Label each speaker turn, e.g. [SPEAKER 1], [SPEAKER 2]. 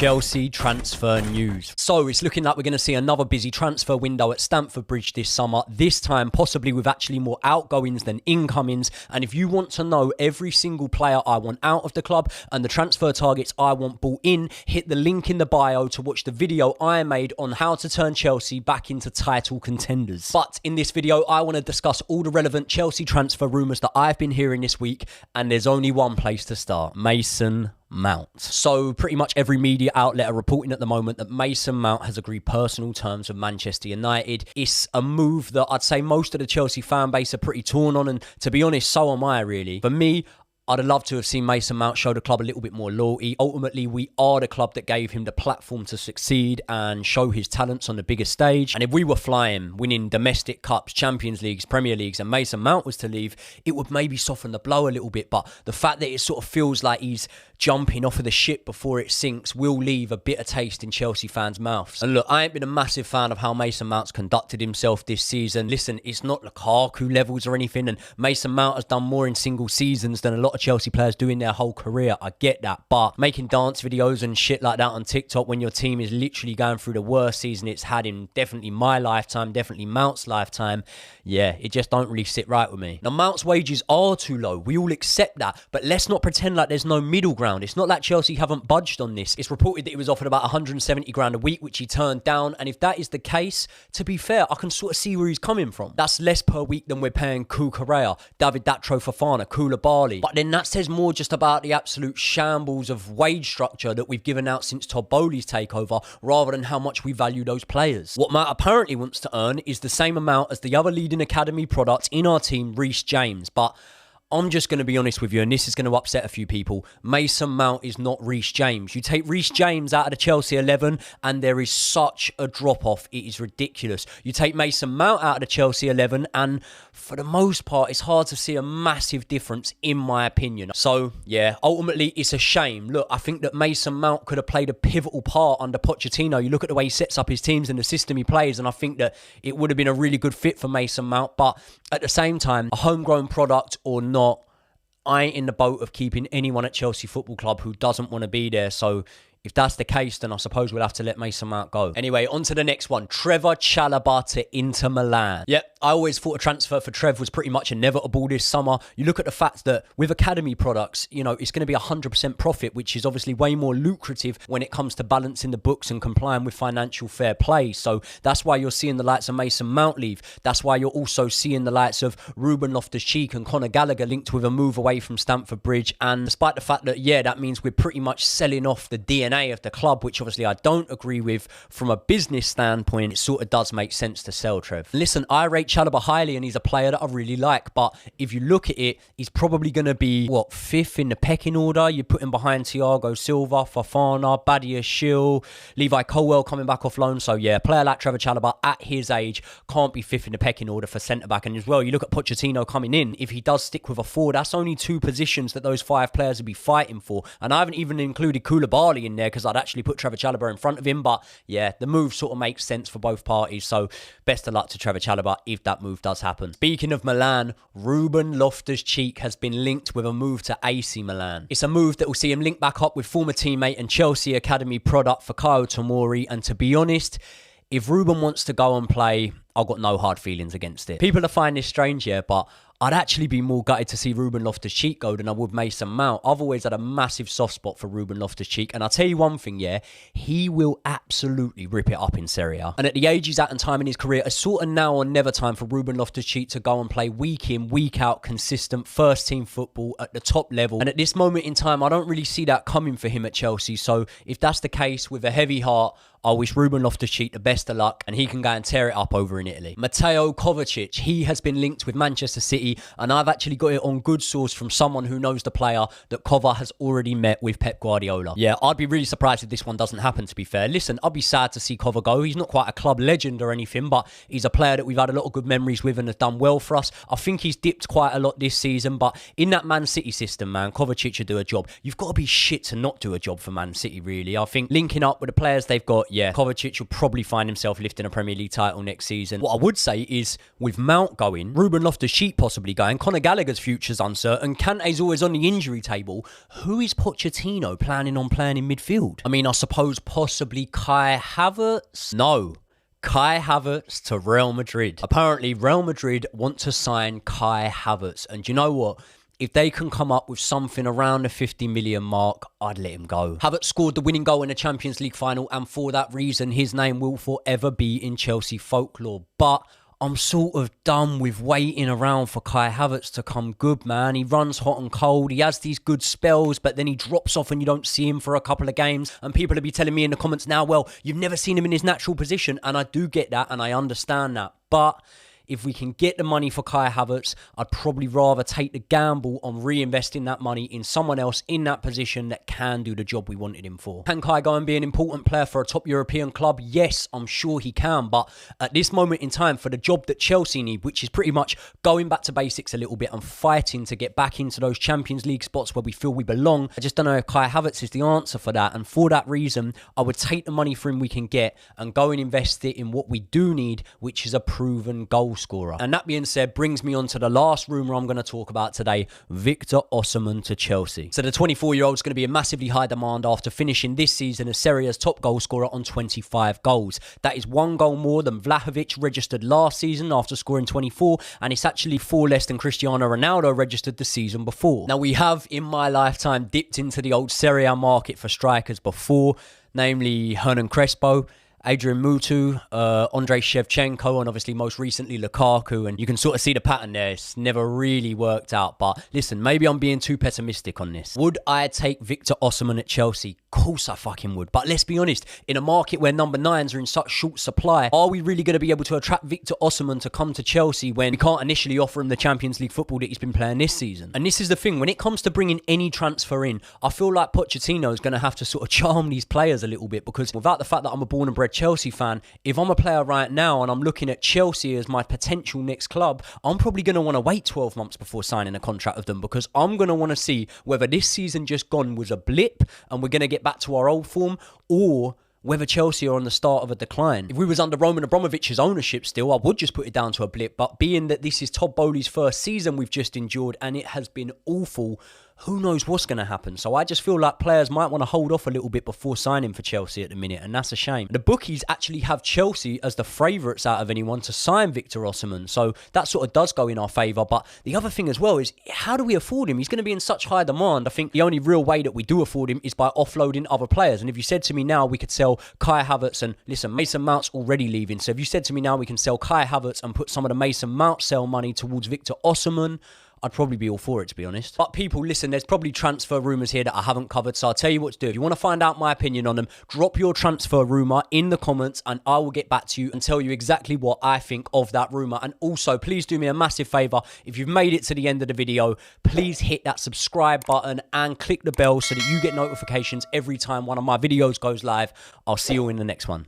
[SPEAKER 1] Chelsea transfer news. So it's looking like we're going to see another busy transfer window at Stamford Bridge this summer, this time possibly with actually more outgoings than incomings. And if you want to know every single player I want out of the club and the transfer targets I want bought in, hit the link in the bio to watch the video I made on how to turn Chelsea back into title contenders. But in this video, I want to discuss all the relevant Chelsea transfer rumours that I've been hearing this week, and there's only one place to start: Mason Mount. So pretty much every media outlet are reporting at the moment that Mason Mount has agreed personal terms with Manchester United. It's a move that I'd say most of the Chelsea fan base are pretty torn on, and to be honest, so am I really. For me, I'd have loved to have seen Mason Mount show the club a little bit more loyalty. Ultimately, we are the club that gave him the platform to succeed and show his talents on the bigger stage. And if we were flying, winning domestic cups, Champions Leagues, Premier Leagues, and Mason Mount was to leave, it would maybe soften the blow a little bit. But the fact that it sort of feels like he's jumping off of the ship before it sinks will leave a bitter taste in Chelsea fans' mouths. And look, I ain't been a massive fan of how Mason Mount's conducted himself this season. Listen, it's not Lukaku levels or anything, and Mason Mount has done more in single seasons than a lot of Chelsea players do in their whole career. I get that, but making dance videos and shit like that on TikTok when your team is literally going through the worst season it's had in definitely my lifetime, definitely Mount's lifetime, yeah, it just don't really sit right with me. Now, Mount's wages are too low. We all accept that, but let's not pretend like there's no middle ground. It's not like Chelsea haven't budged on this. It's reported that he was offered about 170 grand a week, which he turned down. And if that is the case, to be fair, I can sort of see where he's coming from. That's less per week than we're paying Cucurella, David Datro Fofana, Koulibaly. But then that says more just about the absolute shambles of wage structure that we've given out since Todd Bowley's takeover, rather than how much we value those players. What Matt apparently wants to earn is the same amount as the other leading academy product in our team, Reece James. But I'm just going to be honest with you, and this is going to upset a few people. Mason Mount is not Reece James. You take Reece James out of the Chelsea 11 and there is such a drop-off. It is ridiculous. You take Mason Mount out of the Chelsea 11 and for the most part, it's hard to see a massive difference in my opinion. So, yeah, ultimately, it's a shame. Look, I think that Mason Mount could have played a pivotal part under Pochettino. You look at the way he sets up his teams and the system he plays, and I think that it would have been a really good fit for Mason Mount. But at the same time, a homegrown product or not, I ain't in the boat of keeping anyone at Chelsea Football Club who doesn't want to be there. So if that's the case, then I suppose we'll have to let Mason Mount go. Anyway, on to the next one. Trevor Chalobah to Inter Milan. Yep, I always thought a transfer for Trev was pretty much inevitable this summer. You look at the fact that with academy products, you know, it's going to be 100% profit, which is obviously way more lucrative when it comes to balancing the books and complying with financial fair play. So that's why you're seeing the likes of Mason Mount leave. That's why you're also seeing the likes of Ruben Loftus-Cheek and Conor Gallagher linked with a move away from Stamford Bridge. And despite the fact that, yeah, that means we're pretty much selling off the DNA of the club, which obviously I don't agree with from a business standpoint, it sort of does make sense to sell Trev. Listen, I rate Chalobah highly and he's a player that I really like, but if you look at it, he's probably going to be, what, 5th in the pecking order? You put him behind Thiago Silva, Fofana, Badia Shill, Levi Colwell coming back off loan. So yeah, a player like Trevor Chalobah at his age can't be 5th in the pecking order for centre-back. And as well, you look at Pochettino coming in, if he does stick with a 4, that's only 2 positions that those 5 players would be fighting for. And I haven't even included Koulibaly in there because I'd actually put Trevor Chalobah in front of him. But yeah, the move sort of makes sense for both parties. So best of luck to Trevor Chalobah if that move does happen. Speaking of Milan, Ruben Loftus-Cheek has been linked with a move to AC Milan. It's a move that will see him link back up with former teammate and Chelsea Academy product Fikayo Tomori. And to be honest, if Ruben wants to go and play, I've got no hard feelings against it. People are finding this strange, yeah, but I'd actually be more gutted to see Ruben Loftus-Cheek go than I would Mason Mount. I've always had a massive soft spot for Ruben Loftus-Cheek. And I'll tell you one thing, yeah, he will absolutely rip it up in Serie A. And at the age he's at and time in his career, it's sort of now or never time for Ruben Loftus-Cheek to go and play week in, week out, consistent first team football at the top level. And at this moment in time, I don't really see that coming for him at Chelsea. So if that's the case, with a heavy heart, I wish Ruben Loftus-Cheek the best of luck and he can go and tear it up over in Italy. Mateo Kovacic, he has been linked with Manchester City, and I've actually got it on good source from someone who knows the player that Kova has already met with Pep Guardiola. Yeah, I'd be really surprised if this one doesn't happen, to be fair. Listen, I'd be sad to see Kova go. He's not quite a club legend or anything, but he's a player that we've had a lot of good memories with and has done well for us. I think he's dipped quite a lot this season, but in that Man City system, man, Kovacic should do a job. You've got to be shit to not do a job for Man City, really. I think linking up with the players they've got, yeah, Kovacic will probably find himself lifting a Premier League title next season. What I would say is, with Mount going, Ruben Loftus-Cheek possibly possibly going. Conor Gallagher's future's uncertain. Kante's always on the injury table. Who is Pochettino planning on playing in midfield? I mean, I suppose possibly Kai Havertz? No. Kai Havertz to Real Madrid. Apparently, Real Madrid want to sign Kai Havertz. And you know what? If they can come up with something around the 50 million mark, I'd let him go. Havertz scored the winning goal in the Champions League final, and for that reason, his name will forever be in Chelsea folklore. But I'm sort of done with waiting around for Kai Havertz to come good, man. He runs hot and cold. He has these good spells, but then he drops off and you don't see him for a couple of games. And people will be telling me in the comments now, well, you've never seen him in his natural position. And I do get that and I understand that. But if we can get the money for Kai Havertz, I'd probably rather take the gamble on reinvesting that money in someone else in that position that can do the job we wanted him for. Can Kai go and be an important player for a top European club? Yes, I'm sure he can. But at this moment in time, for the job that Chelsea need, which is pretty much going back to basics a little bit and fighting to get back into those Champions League spots where we feel we belong, I just don't know if Kai Havertz is the answer for that. And for that reason, I would take the money for him we can get and go and invest it in what we do need, which is a proven goal scorer. And that being said, brings me on to the last rumour I'm going to talk about today, Victor Osimhen to Chelsea. So the 24-year-old is going to be in massively high demand after finishing this season as Serie A's top goal scorer on 25 goals. That is 1 goal more than Vlahovic registered last season after scoring 24, and it's actually 4 less than Cristiano Ronaldo registered the season before. Now, we have, in my lifetime, dipped into the old Serie A market for strikers before, namely Hernan Crespo, Adrian Mutu, Andrei Shevchenko, and obviously most recently Lukaku. And you can sort of see the pattern there. It's never really worked out. But listen, maybe I'm being too pessimistic on this. Would I take Victor Osimhen at Chelsea? Of course I fucking would. But let's be honest, in a market where number 9s are in such short supply, are we really going to be able to attract Victor Osimhen to come to Chelsea when we can't initially offer him the Champions League football that he's been playing this season? And this is the thing, when it comes to bringing any transfer in, I feel like Pochettino is going to have to sort of charm these players a little bit, because without the fact that I'm a born and bred Chelsea fan, if I'm a player right now and I'm looking at Chelsea as my potential next club, I'm probably going to want to wait 12 months before signing a contract with them, because I'm going to want to see whether this season just gone was a blip and we're going to get back to our old form, or whether Chelsea are on the start of a decline. If we was under Roman Abramovich's ownership still, I would just put it down to a blip. But being that this is Todd Bowley's first season we've just endured and it has been awful, who knows what's going to happen. So I just feel like players might want to hold off a little bit before signing for Chelsea at the minute, and that's a shame. The bookies actually have Chelsea as the favourites out of anyone to sign Victor Osimhen, so that sort of does go in our favour. But the other thing as well is, how do we afford him? He's going to be in such high demand. I think the only real way that we do afford him is by offloading other players. And if you said to me now we could sell Kai Havertz, and listen, Mason Mount's already leaving, so if you said to me now we can sell Kai Havertz and put some of the Mason Mount sell money towards Victor Osimhen, I'd probably be all for it, to be honest. But people, listen, there's probably transfer rumours here that I haven't covered, so I'll tell you what to do. If you want to find out my opinion on them, drop your transfer rumour in the comments and I will get back to you and tell you exactly what I think of that rumour. And also, please do me a massive favour. If you've made it to the end of the video, please hit that subscribe button and click the bell so that you get notifications every time one of my videos goes live. I'll see you in the next one.